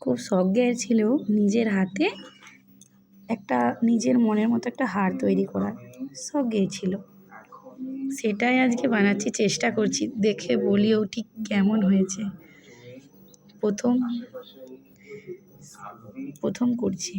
খুব শখের ছিল নিজের হাতে একটা নিজের মনের মতো একটা হার তৈরি করার, শখের ছিল। সেটাই আজকে বানাচ্ছি, চেষ্টা করছি, দেখে বলিও ঠিক কেমন হয়েছে। প্রথম প্রথম করছি।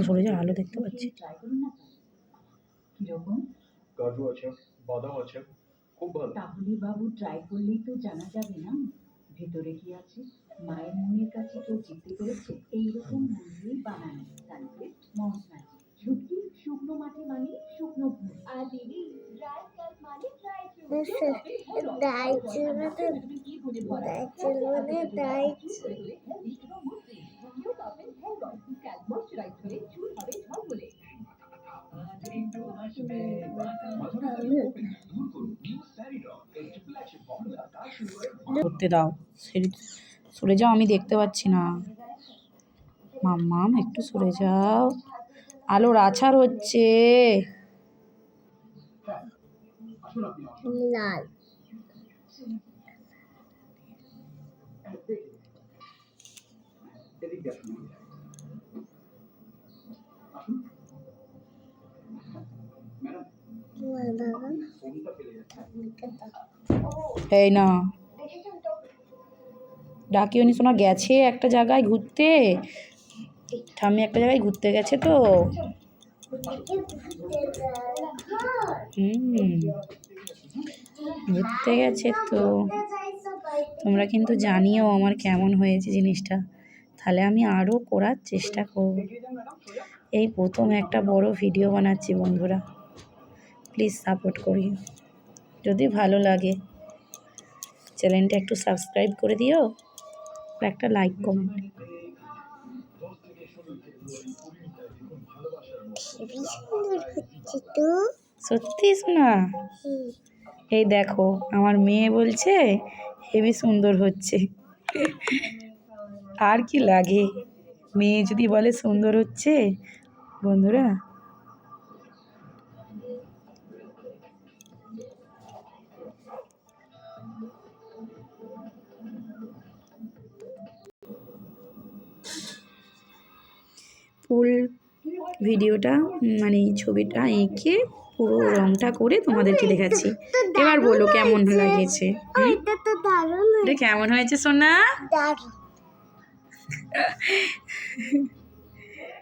সরে যা, আলো দেখতে পাচ্ছি। কাজু আছে, বাদাম আছে, খুব ভালো। তাহলে বাবু ট্রাই করলেই তো জানা যাবে না ভেতরে কি আছে। মায়ের মনের কাছে কেউ জিততে পেরেছে এইরকম মন্দির বানানো সানফিস্ট মশলা ঝুঁকি শুকনো মাটি মানে শুকনো ভুল। আর দিদি ড্রাই কাপ মানে ড্রাই ফ্রুট। করতে দাও, সরে যাও, আমি দেখতে পাচ্ছি না। মাম্মাম একটু সরে যাও, আলোর আছাড় হচ্ছে। লাল এই না, ডাকিও নি শোনা, গেছে একটা জায়গায় ঘুরতে, ঠাম্মি একটা জায়গায় ঘুরতে গেছে তো। ঘুরতে গেছে তো। তোমরা কিন্তু জানিও আমার কেমন হয়েছে জিনিসটা, তাহলে আমি আরও করার চেষ্টা করব। এই প্রথম একটা বড় ভিডিও বানাচ্ছি বন্ধুরা, প্লিজ সাপোর্ট করি। যদি ভালো লাগে চ্যানেলটা একটু সাবস্ক্রাইব করে দিও, আর একটা লাইক কমেন্ট। সত্যি শোনা, এই দেখো আমার মেয়ে বলছে হেবি সুন্দর হচ্ছে। আর কি লাগে, মেয়ে যদি বলে সুন্দর হচ্ছে বন্ধুরা। ফুল ভিডিওটা মানে ছবিটা এঁকে পুরো রংটা করে তোমাদেরকে দেখাচ্ছি। এবার বলো কেমন লাগেছে, কেমন হয়েছে সোনা?